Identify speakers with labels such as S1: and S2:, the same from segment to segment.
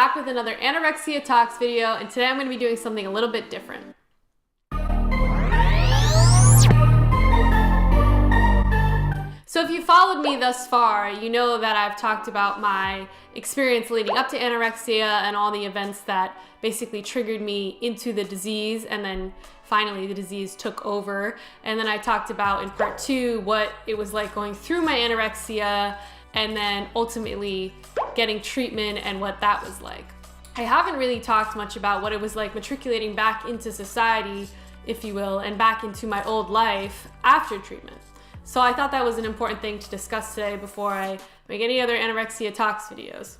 S1: back with another Anorexia Talks video, and today I'm going to be doing something a little bit different. So if you followed me thus far, you know that I've talked about my experience leading up to anorexia and all the events that basically triggered me into the disease, and then finally the disease took over. And then I talked about in part 2 what it was like going through my anorexia and then ultimately getting treatment and what that was like. I haven't really talked much about what it was like matriculating back into society, if you will, and back into my old life after treatment. So I thought that was an important thing to discuss today before I make any other Anorexia Talks videos.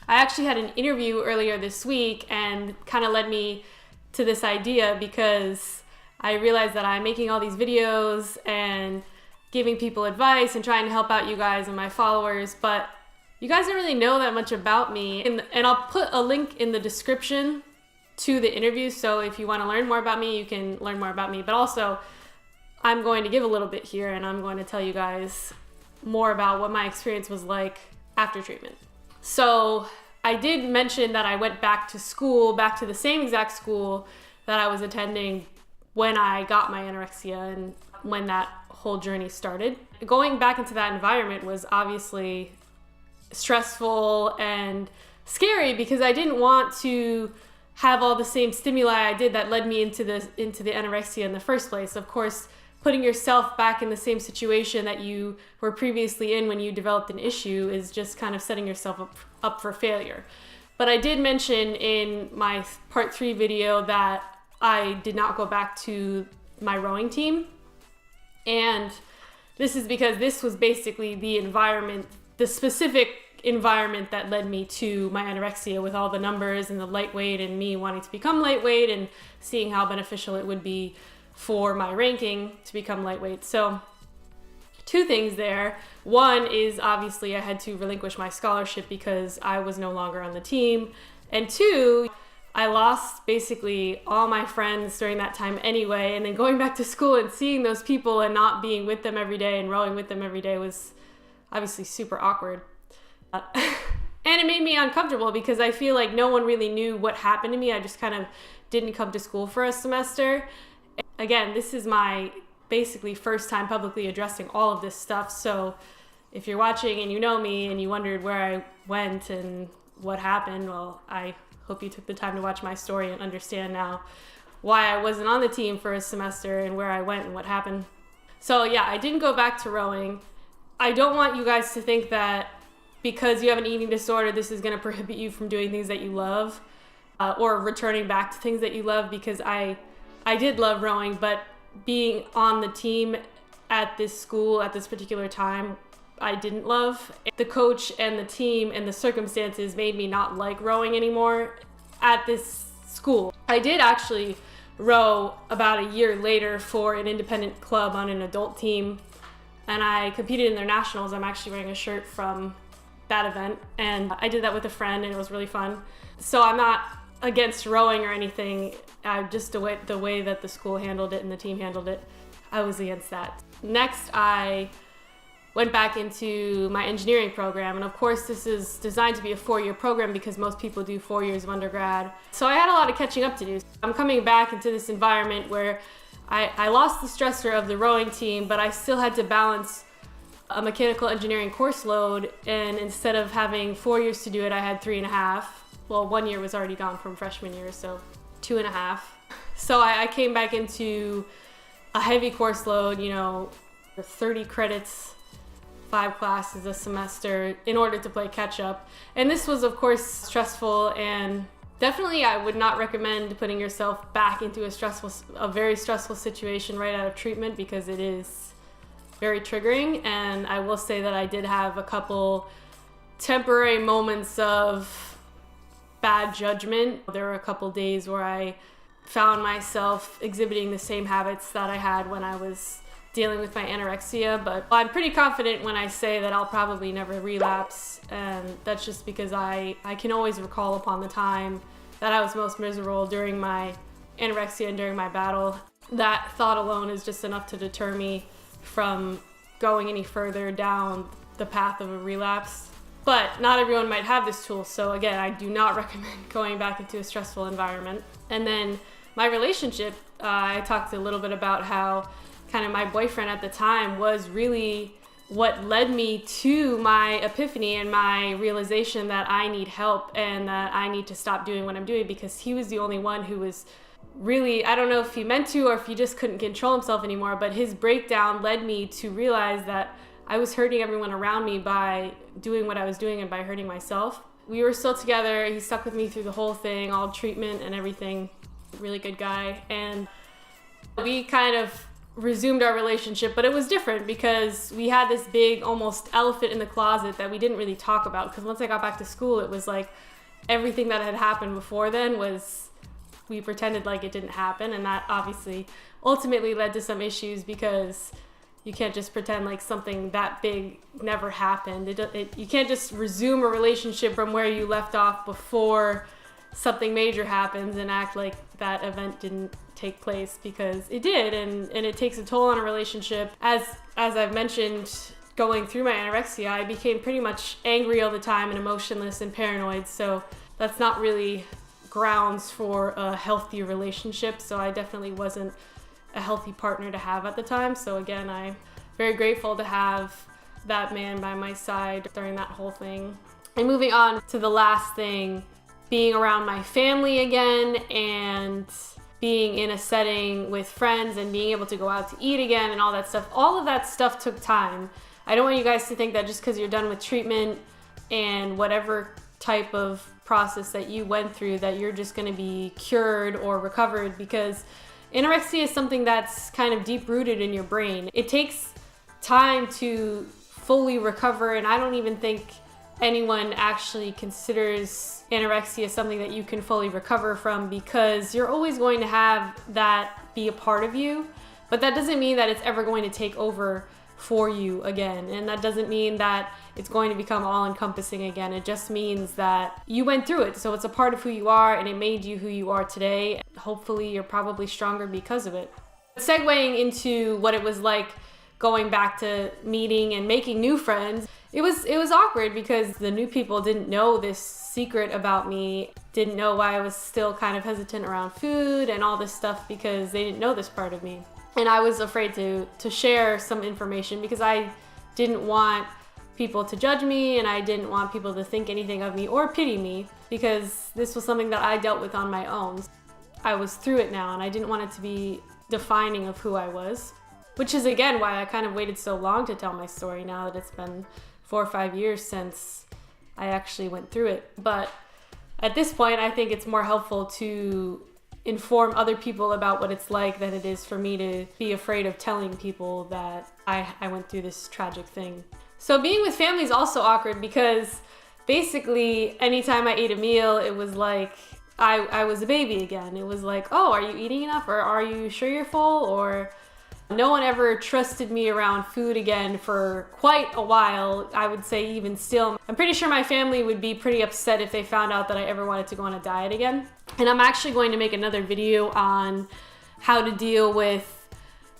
S1: I actually had an interview earlier this week and kind of led me to this idea because I realized that I'm making all these videos and giving people advice and trying to help out you guys and my followers, but you guys don't really know that much about me. And I'll put a link in the description to the interview, so if you want to learn more about me, you can learn more about me. But also, I'm going to give a little bit here and I'm going to tell you guys more about what my experience was like after treatment. So I did mention that I went back to school, back to the same exact school that I was attending when I got my anorexia and when that whole journey started. Going back into that environment was obviously stressful and scary because I didn't want to have all the same stimuli I did that led me into the anorexia in the first place. Of course, putting yourself back in the same situation that you were previously in when you developed an issue is just kind of setting yourself up for failure. But I did mention in my part 3 video that I did not go back to my rowing team. And this is because this was basically the environment, the specific environment that led me to my anorexia, with all the numbers and the lightweight and me wanting to become lightweight and seeing how beneficial it would be for my ranking to become lightweight. So 2 things there. One is obviously I had to relinquish my scholarship because I was no longer on the team. And 2, I lost basically all my friends during that time anyway. And then going back to school and seeing those people and not being with them every day and rowing with them every day was obviously super awkward. And it made me uncomfortable because I feel like no one really knew what happened to me. I just kind of didn't come to school for a semester. Again, this is my basically first time publicly addressing all of this stuff. So if you're watching and you know me and you wondered where I went and what happened, well, I hope you took the time to watch my story and understand now why I wasn't on the team for a semester and where I went and what happened. So yeah, I didn't go back to rowing. I don't want you guys to think that because you have an eating disorder, this is going to prohibit you from doing things that you love or returning back to things that you love, because I did love rowing, but being on the team at this school at this particular time, I didn't love. The coach and the team and the circumstances made me not like rowing anymore at this school. I did actually row about a year later for an independent club on an adult team, and I competed in their nationals. I'm actually wearing a shirt from that event, and I did that with a friend and it was really fun. So I'm not against rowing or anything. Just the way that the school handled it and the team handled it, I was against that. Next, I went back into my engineering program, and of course this is designed to be a 4-year program because most people do 4 years of undergrad. So I had a lot of catching up to do. I'm coming back into this environment where I lost the stressor of the rowing team, but I still had to balance a mechanical engineering course load, and instead of having 4 years to do it, I had 3.5. Well, 1 year was already gone from freshman year, so 2.5. So I came back into a heavy course load, 30 credits, 5 classes a semester in order to play catch up. And this was of course stressful, and definitely I would not recommend putting yourself back into a very stressful situation right out of treatment, because it is very triggering. And I will say that I did have a couple temporary moments of bad judgment. There were a couple days where I found myself exhibiting the same habits that I had when I was dealing with my anorexia, but I'm pretty confident when I say that I'll probably never relapse, and that's just because I can always recall upon the time that I was most miserable during my anorexia and during my battle. That thought alone is just enough to deter me from going any further down the path of a relapse. But not everyone might have this tool. So again, I do not recommend going back into a stressful environment. And then my relationship, I talked a little bit about how kind of my boyfriend at the time was really what led me to my epiphany and my realization that I need help and that I need to stop doing what I'm doing, because he was the only one who was really, I don't know if he meant to or if he just couldn't control himself anymore, but his breakdown led me to realize that I was hurting everyone around me by doing what I was doing and by hurting myself. We were still together. He stuck with me through the whole thing, all treatment and everything. Really good guy. And we kind of resumed our relationship, but it was different because we had this big almost elephant in the closet that we didn't really talk about, because once I got back to school, it was like everything that had happened before then was, we pretended like it didn't happen, and that obviously ultimately led to some issues because you can't just pretend like something that big never happened. You can't just resume a relationship from where you left off before something major happens and act like that event didn't take place, because it did, and it takes a toll on a relationship. As I've mentioned, going through my anorexia, I became pretty much angry all the time and emotionless and paranoid, so that's not really grounds for a healthy relationship. So I definitely wasn't a healthy partner to have at the time. So again, I'm very grateful to have that man by my side during that whole thing. And moving on to the last thing, being around my family again and being in a setting with friends and being able to go out to eat again and all that stuff. All of that stuff took time. I don't want you guys to think that just because you're done with treatment and whatever type of process that you went through that you're just going to be cured or recovered, because anorexia is something that's kind of deep rooted in your brain. It takes time to fully recover, and I don't even think anyone actually considers anorexia something that you can fully recover from, because you're always going to have that be a part of you, but that doesn't mean that it's ever going to take over for you again, and that doesn't mean that it's going to become all-encompassing again. It just means that you went through it, so it's a part of who you are, and it made you who you are today. Hopefully you're probably stronger because of it. Segueing into what it was like going back to meeting and making new friends, it was awkward because the new people didn't know this secret about me, didn't know why I was still kind of hesitant around food and all this stuff, because they didn't know this part of me. And I was afraid to share some information because I didn't want people to judge me, and I didn't want people to think anything of me or pity me, because this was something that I dealt with on my own. I was through it now, and I didn't want it to be defining of who I was, which is again why I kind of waited so long to tell my story, now that it's been 4 or 5 years since I actually went through it. But at this point, I think it's more helpful to inform other people about what it's like than it is for me to be afraid of telling people that I went through this tragic thing. So being with family is also awkward because basically anytime I ate a meal, it was like I was a baby again. It was like, oh, are you eating enough? Or are you sure you're full? Or no one ever trusted me around food again for quite a while, I would say even still. I'm pretty sure my family would be pretty upset if they found out that I ever wanted to go on a diet again. And I'm actually going to make another video on how to deal with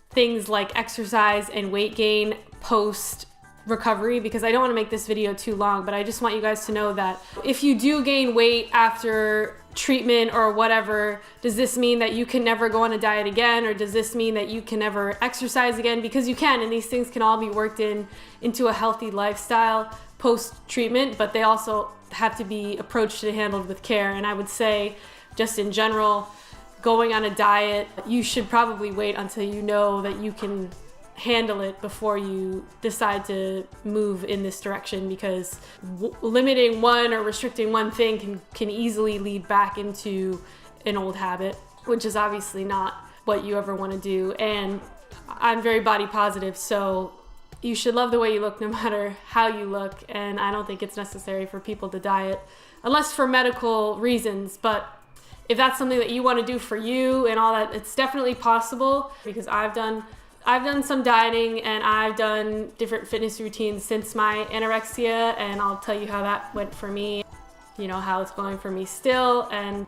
S1: things like exercise and weight gain post recovery, because I don't want to make this video too long, but I just want you guys to know that if you do gain weight after treatment or whatever, does this mean that you can never go on a diet again, or does this mean that you can never exercise again? Because you can, and these things can all be worked into a healthy lifestyle post treatment, but they also have to be approached and handled with care. And I would say, just in general, going on a diet, you should probably wait until you know that you can handle it before you decide to move in this direction, because limiting one or restricting one thing can easily lead back into an old habit, which is obviously not what you ever want to do. And I'm very body positive, so you should love the way you look no matter how you look, and I don't think it's necessary for people to diet unless for medical reasons. But if that's something that you want to do for you and all that, it's definitely possible, because I've done some dieting and I've done different fitness routines since my anorexia, and I'll tell you how that went for me, you know, how it's going for me still. And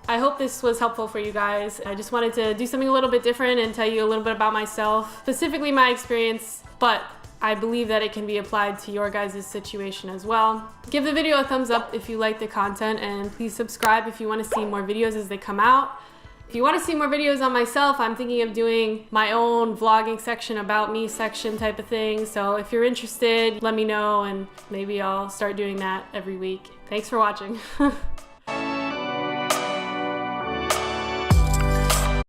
S1: I hope this was helpful for you guys. I just wanted to do something a little bit different and tell you a little bit about myself, specifically my experience, but I believe that it can be applied to your guys' situation as well. Give the video a thumbs up if you like the content, and please subscribe if you want to see more videos as they come out. If you want to see more videos on myself, I'm thinking of doing my own vlogging section, about me section type of thing. So if you're interested, let me know and maybe I'll start doing that every week. Thanks for watching.